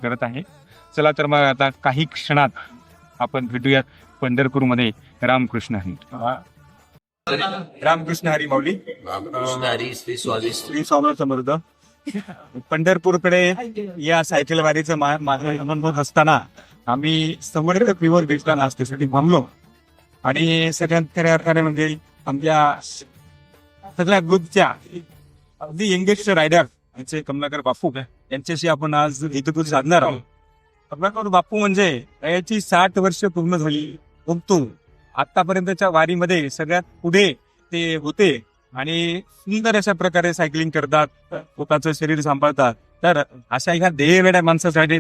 करत आहे. चला तर मग आता काही क्षणात आपण भेटूयात पंढरपूरमध्ये रामकृष्ण हरी. रामकृष्ण हरी माऊली. श्री श्री स्वामी समर्थ. पंढरपूरकडे या सायकल वारीचं माझा अनुभव असताना आम्ही समर्थ प्युअर भेटला नाश्त्यासाठी थांबलो आणि सगळ्यात खऱ्या अर्थाने म्हणजे आमच्या सगळ्या ग्रुपच्या अगदी यंगेस्ट रायडर यांचे कमलाकर बापू यांच्याशी आपण आज इथं साधणार आहोत. कमलाकर बापू म्हणजे याची 60 वर्ष पूर्ण झाली, परंतु आतापर्यंतच्या वारीमध्ये सगळ्यात पुढे ते होते आणि सुंदर अशा प्रकारे सायकलिंग करतात, स्वतःचं शरीर सांभाळतात. तर अशा एका ध्येयवेड्या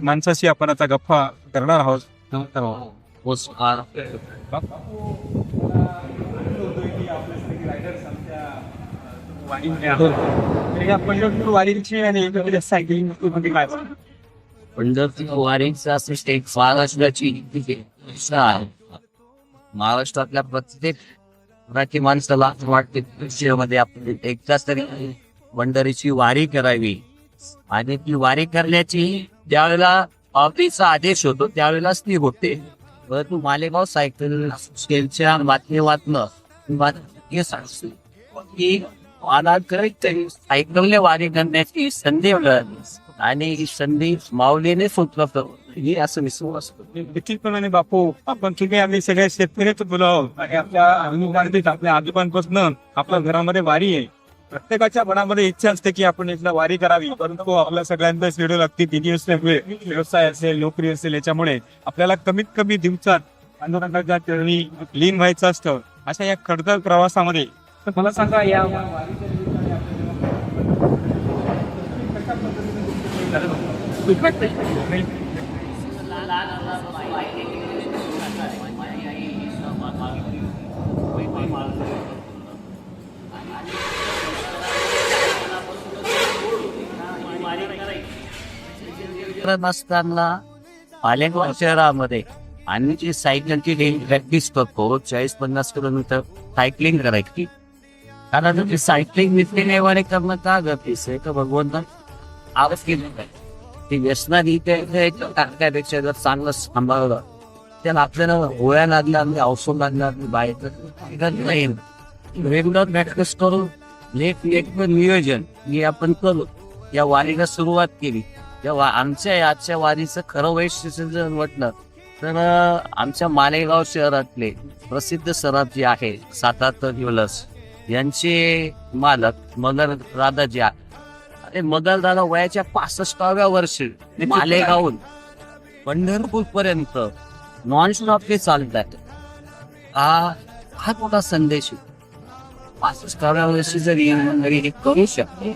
माणसाशी आपण आता गप्पा करणार आहोत. पंढरपूर वारीची आणि सायकलिंग काय पंढरपूर वारीचा स्टेट महाराष्ट्राची आहे. महाराष्ट्रातल्या प्रत्येक मराठी माणसाला वाटते मध्ये आपण एकदाच तरी पंढरीची वारी करावी आणि ती वारी करण्याची ज्यावेळेला ऑफिसचा आदेश होतो त्यावेळेलाच ती होते. परंतु मालेगाव सायकल स्टेटच्या माध्यमातून सायकलने वारी करण्याची संधी मिळाली आणि ही संधी माऊलीने उपलब्ध ही असं विश्वास निश्चितपणाने बापू आपण तुम्ही आम्ही सगळ्या शेतकऱ्याच बोलाव आणि आपल्या आजोबांपासून आपल्या घरामध्ये वारी आहे. प्रत्येकाच्या मनामध्ये इच्छा असते की आपण इथला वारी करावी, परंतु आपल्या सगळ्यांचा शेड्यूल लागते. दिनी असल्यामुळे व्यवसाय असेल, नोकरी असेल, याच्यामुळे आपल्याला कमीत कमी दिवसात आंदोलनाच्या चरणी लीन व्हायचं असतं. अशा या खडतर प्रवासामध्ये तर मला सांगा या नसताना मालेगाव शहरामध्ये आणि जी सायकलची डेली प्रॅक्टिस करतो 40-50 किलोमीटर सायकलिंग करायची. कारण सायकलिंग नित्यनेवाने करणं का गरजेचं आहे तर भगवंतान आवश्यक केलं ती व्यसनादी टाकण्यापेक्षा जर चांगलं सांभाळलं त्याला आपल्याला गोळ्या लागल्या औषध लागणार बाहेर रेग्युलर प्रॅक्टिस करून नियोजन हे आपण करू. या वारीला सुरुवात केली तेव्हा आमच्या आजच्या वारीचं खरं वैशिष्ट्य जर म्हटलं तर आमच्या मालेगाव शहरातले प्रसिद्ध सराफ जे आहे सातारा ज्वेलर्स यांचे मालक मदर दादाजी आहे. मदर दादा वयाच्या 65व्या वर्षी मालेगावून पंढरपूर पर्यंत नॉन स्टॉप ते चालतात. हा मोठा संदेश 65व्या वर्षी जरी करू शकते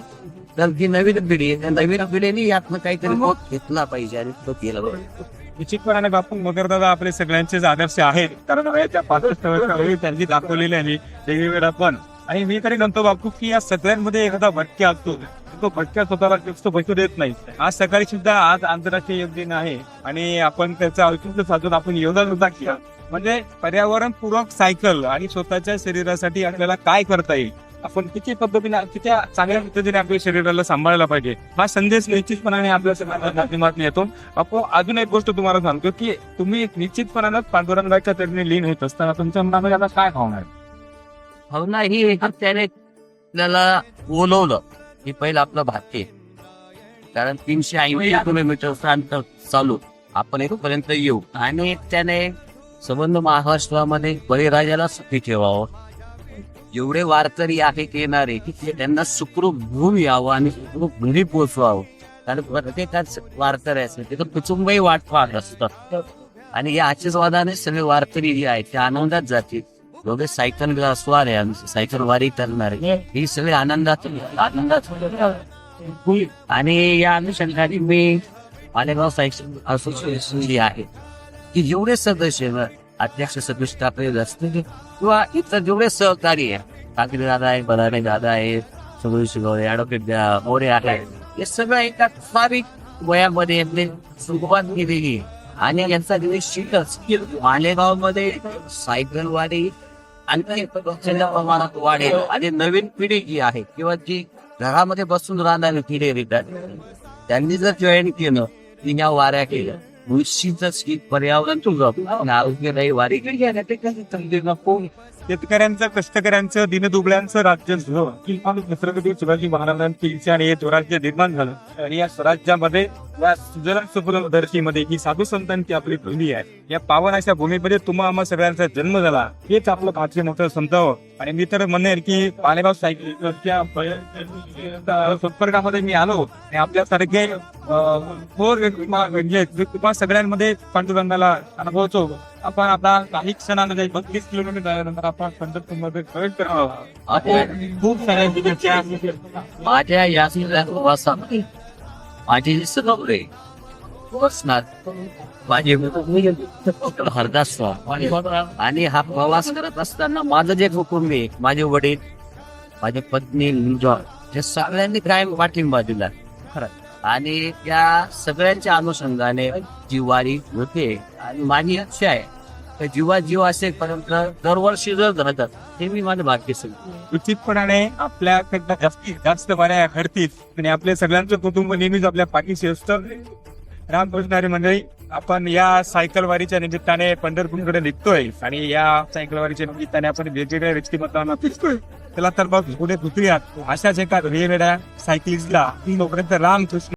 तर ही नवीन पिढी आहे. नवीन पिढीने यातनं काहीतरी घेतला पाहिजे आणि तो केला पाहिजे. निश्चितपणाने बापू मगरदादा आपले सगळ्यांचेच आदर्श आहेत, कारण वयाच्या 65 वर्षावेळी त्यांनी दाखवलेले आणि वेगवेगळा पण. आणि मी तरी म्हणतो बापू की या सगळ्यांमध्ये एखादा भटक्या असतो, तो भटक्या स्वतःला जास्त बसू देत नाही. आज सकाळी सुद्धा आज आंतरराष्ट्रीय योग दिन आहे आणि आपण त्याचा औचित्य साधून आपण योगदान सुद्धा केला. म्हणजे पर्यावरणपूरक सायकल आणि स्वतःच्या शरीरासाठी आपल्याला काय करता येईल, आपण किती पद्धतीने किती चांगल्या पद्धतीने आपल्या शरीराला सांभाळायला पाहिजे, हा संदेश निश्चितपणाने आपल्या सगळ्यांच्या माध्यमातून येतो. आपण अजून एक गोष्ट तुम्हाला सांगतो की तुम्ही निश्चितपणानं पांडुरंगाच्या चरणी लीन होत असताना तुमच्या मनामध्ये आता काय भावना आहे? भावना ही त्याने आपल्याला बोलवलं हे पहिलं आपलं भाग्य. कारण 380 किलोमीटर अंतर चालू आपण इथपर्यंत येऊ आणि त्याने संबंध महाराष्ट्रामध्ये बळीराजाला सुखी ठेवावं. जेवढे वारकरी आहेत येणारे त्यांना सुखरूप घेऊन यावं आणि सुखरूप घरी पोचवावं. कारण प्रत्येकाच वारकऱ्याचं तिथं कुटुंबही वाट पाहत असतात आणि या आशीर्वादाने सगळे वारकरी जे आहेत ते आनंदात जातील. दोघे सायकल स्वार आहे, सायकल वारी करणारे ही सगळे आनंदात आणि या अनुषंगाने मी मालेगाव सायकल असोसिएशन जी आहे की जेवढे सदस्य अध्यक्ष सदस्य आपले असतील किंवा इतर जेवढे सहकारी आहे, काकडे दादा आहे, बदाणे दादा आहे, सगळे शिगवणे ऍडव्होकेट मोरे आहे, हे सगळं एका ठराविक वयामध्ये यांनी सुरुवात केलेली आणि यांचा निश्चितच मालेगाव मध्ये सायकल वारी आणखी प्रमाणात वाढेल आणि नवीन पिढी जी आहे किंवा जी घरामध्ये बसून राहणारी पिढी येतात त्यांनी जर जॉईन केलं पत्नीच्या वाऱ्या केल्या, निश्चितच ही पर्यावरण तुझं आरोग्यदायी वारी केली नको. शेतकऱ्यांचं, कष्टकऱ्यांचं, दिनदुबळ्यांचं राज्य झालं की छत्रपती शिवाजी महाराजांची इच्छा आणि हे स्वराज्य निर्माण झालं. आणि या स्वराज्यामध्ये, या सुजलाम सुफलाम धरतीमध्ये ही साधू संतांची आपली भूमी आहे. या पावन अशा भूमीमध्ये तुम्हा आम्हा सगळ्यांचा जन्म झाला, हेच आपलं भाग्य मोठं समजावं. आणि मी तर म्हणेन की पालेगाव सायकलच्या संपर्कामध्ये मी आलो आणि आपल्यासारखे म्हणजे तुम्हा सगळ्यांमध्ये पांडुरंगाला अनुभवतो. आपण आता काही क्षणांमध्ये 32 किलोमीटर झाल्यानंतर आपण पंढरपूरमध्ये प्रवेश करावा. खूप साऱ्या ठिकाणच्या माझ्या या प्रवासात माझे सगळे बसणार माझे हरदास आणि हा प्रवास करत असताना माझं जे कुटुंब आहे, माझे वडील, माझी पत्नी, मुलगा, हे सगळ्यांनी काय पाठिंबा दिला खरं. आणि त्या सगळ्यांच्या अनुषंगाने जी वारी होते आणि माझी इच्छा आहे तर जीव असेपर्यंत दरवर्षी जर धरतात हे मी माझं भाग्य समजतो. उचितपणाने आपल्याकडनं जास्तीत जास्त वाऱ्या घडतील आणि आपल्या सगळ्यांचं कुटुंब नेहमीच आपल्या पाठीशी असतं. रामकृष्णारी मंडळी, आपण या सायकल वारीच्या निमित्ताने पंढरपूरकडे निघतोय आणि या सायकल वारीच्या निमित्ताने आपण वेगवेगळ्या व्यक्तिमत्वांना भेटतोय. त्याला तर मग पुढे दुसऱ्यात अशाच एका वेगवेगळ्या सायकलिस्टला तोपर्यंत रामकृष्ण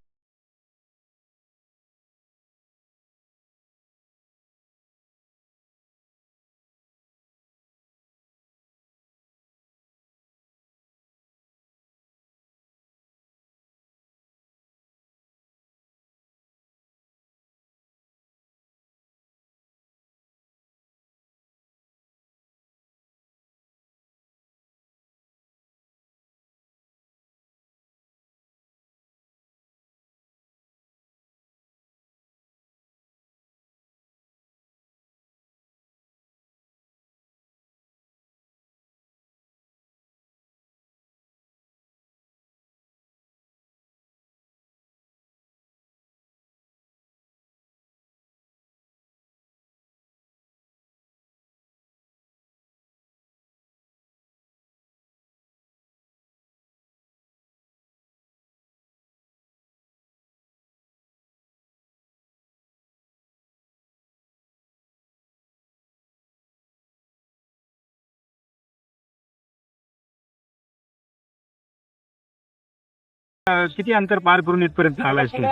किती अंतर पार करून इथपर्यंत आलायस तू?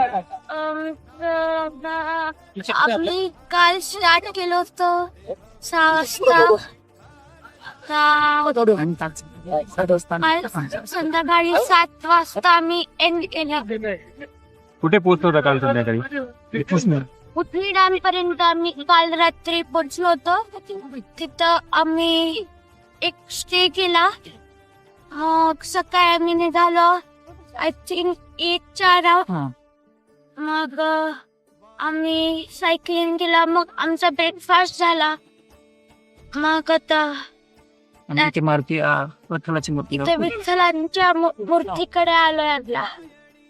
आपली काल स्टार्ट केलं होतं 6 वाजता. काल संध्याकाळी 7 वाजता आम्ही एंड केलं. कुठे पोहोचलो होता काल संध्याकाळी? पुतळी डॅम पर्यंत आम्ही काल रात्री पोहोचलो होतो. तिथं आम्ही एक स्टे केला. मग सकाळी आम्ही निघालो आय थिंक 1:04. मग आम्ही सायकलिंग केला. मग आमचा ब्रेकफास्ट झाला. मग आता विठ्ठलांच्या मूर्तीकडे आलोय आपला.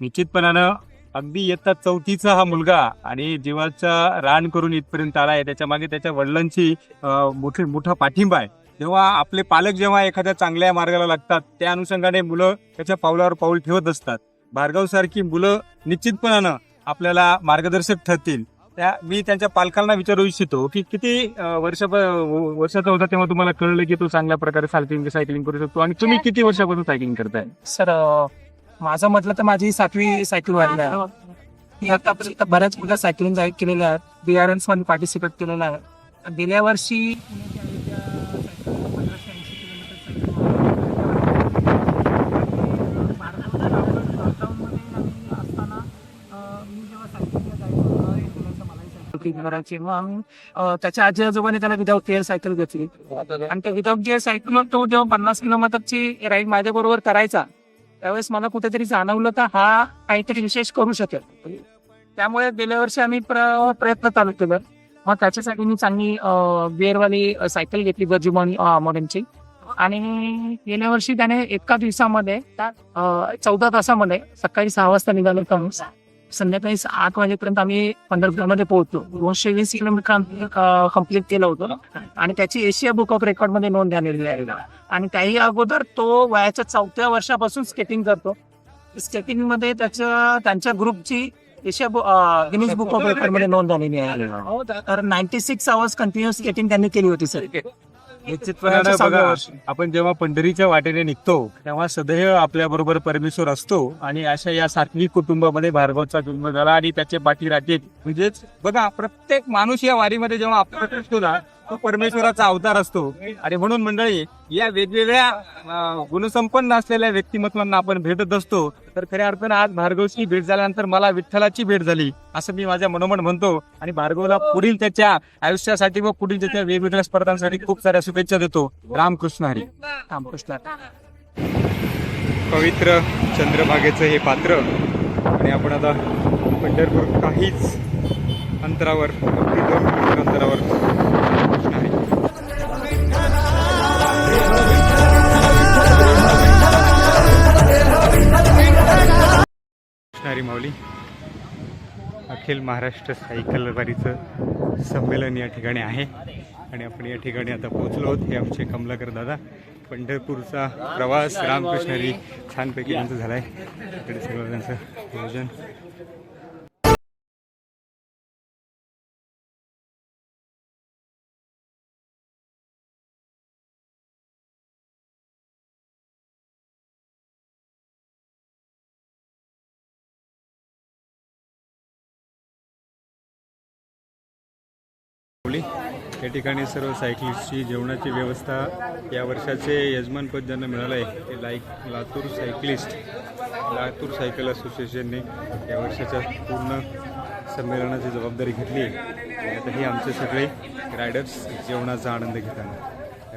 निश्चितपणानं अगदी इयत्ता 4थीचा हा मुलगा आणि जीवाचा रान करून इथपर्यंत आलाय. त्याच्या मागे त्याच्या वडिलांची मोठा पाठिंबा आहे. जेव्हा आपले पालक जेव्हा एखाद्या चांगल्या मार्गाला लागतात त्या अनुषंगाने मुलं त्याच्या पावलावर पाऊल ठेवत असतात. भार्गव सारखी मुलं निश्चितपणानं आपल्याला मार्गदर्शक ठरतील. मी त्यांच्या पालकांना विचारू इच्छितो की किती वर्षाचा होता तेव्हा तुम्हाला कळलं की तू चांगल्या प्रकारे सायकलिंग करू शकतो आणि तुम्ही किती वर्षापासून सायकलिंग करताय? सर माझं म्हटलं तर माझी 7वी सायकल वाढली आहे. मी आतापर्यंत बऱ्याच मुलं सायकलिंग केलेल्या आहेत. BRNs मध्ये पार्टिसिपेट केलेलं आहे. गेल्या वर्षी त्याच्या आजी आजोबाने त्याला विदाऊट गिअर सायकल घेतली आणि त्या विदाऊट गिअर सायकल तो जेव्हा 50 किलोमीटरची राईड माझ्या बरोबर करायचा त्यावेळेस मला कुठेतरी जाणवलं तर हा काहीतरी विशेष करू शकेल. त्यामुळे गेल्या वर्षी आम्ही प्रयत्न चालू केलं. मग त्याच्यासाठी मी चांगली गिअरवाली सायकल घेतली गजुमन मॉडेलची आणि गेल्या वर्षी त्याने एका दिवसामध्ये 14 तासामध्ये सकाळी 6 वाजता निघालो होतो. संध्याकाळी 8 वाजेपर्यंत आम्ही पंढरपूरमध्ये पोहोचलो. 220 किलोमीटर कम्प्लीट केलं होतं आणि त्याची एशिया बुक ऑफ रेकॉर्ड मध्ये नोंद झालेली आहे. आणि त्याही अगोदर तो वयाच्या 4थ्या वर्षापासून स्केटिंग करतो. स्केटिंग मध्ये त्यांच्या ग्रुपची Asia Guinness book of record मध्ये नोंद झालेली आहे. तर 96 आवर्स कंटिन्युअस स्केटिंग त्यांनी केली होती सर. निश्चितपणे बघा, आपण जेव्हा पंढरीच्या वाटेने निघतो तेव्हा सदैव आपल्या बरोबर परमेश्वर असतो आणि अशा या सात्विक कुटुंबामध्ये भार्गवचा जन्म झाला आणि त्याचे पाठी राहते. म्हणजेच बघा, प्रत्येक माणूस या वारीमध्ये जेव्हा आपल्याकडे असतो ना, तो परमेश्वराचा अवतार असतो. आणि म्हणून मंडळी, या वेगवेगळ्या गुणसंपन्न असलेल्या व्यक्तिमत्वांना आपण भेटत असतो. तर खऱ्या अर्थानं आज भार्गवची भेट झाल्यानंतर मला विठ्ठलाची भेट झाली असं मी माझ्या मनोमन म्हणतो. आणि भार्गवला पुढील त्याच्या आयुष्यासाठी व पुढील त्याच्या वेगवेगळ्या स्पर्धांसाठी खूप साऱ्या शुभेच्छा देतो. रामकृष्ण हरी. रामकृष्ण. पवित्र चंद्रभागेचं हे पात्र. आणि आपण आता पंढरपूर काहीच अंतरावर, अगदी 2 किलोमीटर अंतरावर कृष्ण हरी. कृष्णारी माऊली. अखिल महाराष्ट्र सायकल वारीचं संमेलन या ठिकाणी आहे आणि आपण या ठिकाणी आता पोहोचलो आहोत. हे आमचे कमलाकर दादा. पंढरपूरचा प्रवास रामकृष्ण हरी छानपैकी त्यांचा झालाय. इकडे सगळं त्यांचं नियोजन. या ठिकाणी सर्व सायकलिस्टची जेवणाची व्यवस्था या वर्षाचे यजमानपद ज्यांना मिळालं आहे ते लातूर सायकल असोसिएशनने या वर्षाच्या पूर्ण संमेलनाची जबाबदारी घेतली आहे. आणि आता हे आमचे सगळे रायडर्स जेवणाचा आनंद घेताना.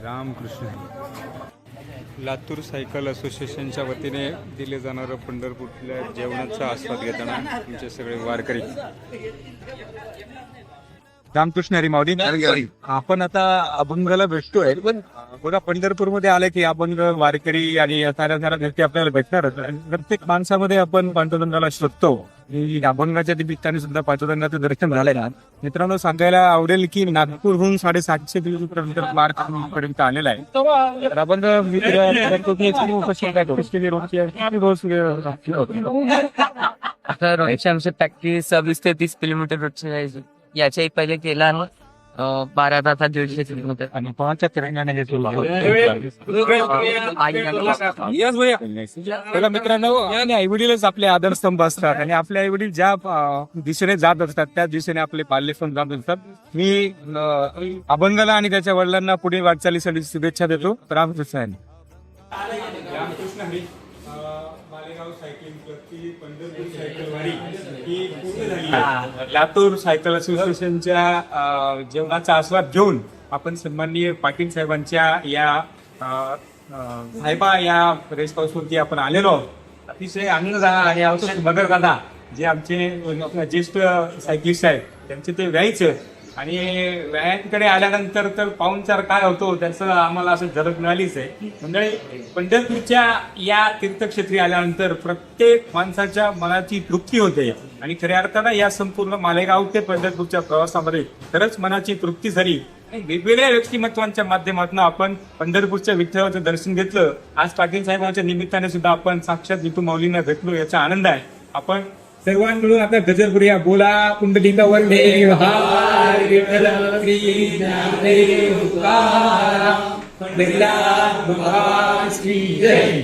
रामकृष्ण हरी. लातूर सायकल असोसिएशनच्या वतीने दिले जाणारं पंढरपूरच्या जेवणाचा आस्वाद घेताना तुमचे सगळे वारकरी. रामकृष्ण हरी माऊली. आपण आता अभंगाला भेटतोय, पण बघा पंढरपूरमध्ये आले की अभंग, वारकरी आणि साऱ्या व्यक्ती आपल्याला भेटणारच. प्रत्येक माणसामध्ये आपण पांडुरंगाला शोधतो. अभंगाच्या निमित्ताने सुद्धा पांडुरंगाचं दर्शन झालंय ना. मित्रांनो, सांगायला आवडेल की नागपूरहून 750 किलोमीटर मार्ग पर्यंत आलेला आहे. तर अभंग आता रोजच्या आमची प्रॅक्टिस 20 ते 30 किलोमीटर रोजची जायची. याच्याही पहिले केला 12 तासात 150 किलोमीटर. आणि कोणाच्या तिरंगाने हे सुरू बघा मित्रांनो, आणि आईवडीलच आपले आदरस्तंभ असतात आणि आपले आईवडील ज्या दिशेने जात असतात त्या दिशेने आपले पाल्य पण जात असतात. मी अभंगाला आणि त्याच्या वडिलांना पुढील वाटचालीसाठी शुभेच्छा देतो. रामकृष्ण हरी. रामकृष्ण हरी. मालेगाव सायकलिंग क्लबची पंढरपूर सायकल वारी ही पूर्ण झाली आहे. लातूर सायकल असोसिएशनच्या जेवणाचा आस्वाद घेऊन आपण सन्माननीय पाटील साहेबांच्या या साहेबा या रेस हाऊसवरती आपण आलेलो आहोत. अतिशय आनंद झाला. आणि औषध मगर दादा जे आमचे ज्येष्ठ सायकलिस्ट आहेत त्यांचे ते व्यायचं. आणि व्यायांकडे आल्यानंतर तर पाहुणचार काय होतो त्याचं आम्हाला असं झलक मिळालीच आहे. म्हणजे पंढरपूरच्या या तीर्थक्षेत्री आल्यानंतर प्रत्येक माणसाच्या मनाची तृप्ती होते. आणि खऱ्या अर्थानं या संपूर्ण मालेगाव ते पंढरपूरच्या प्रवासामध्ये खरंच मनाची तृप्ती झाली. आणि वेगवेगळ्या व्यक्तिमत्वांच्या माध्यमातून आपण पंढरपूरच्या विठ्ठलाचं दर्शन घेतलं. आज पाटील साहेबांच्या निमित्ताने सुद्धा आपण साक्षात विठू माऊलींना भेटलो, याचा आनंद आहे. आपण सर्वांनी मिळून आता गजर करूया. बोला पुंडलिका वंदे हार विठ्ठल श्री ज्ञानदेव तुकाराम पंढरीला श्री जय.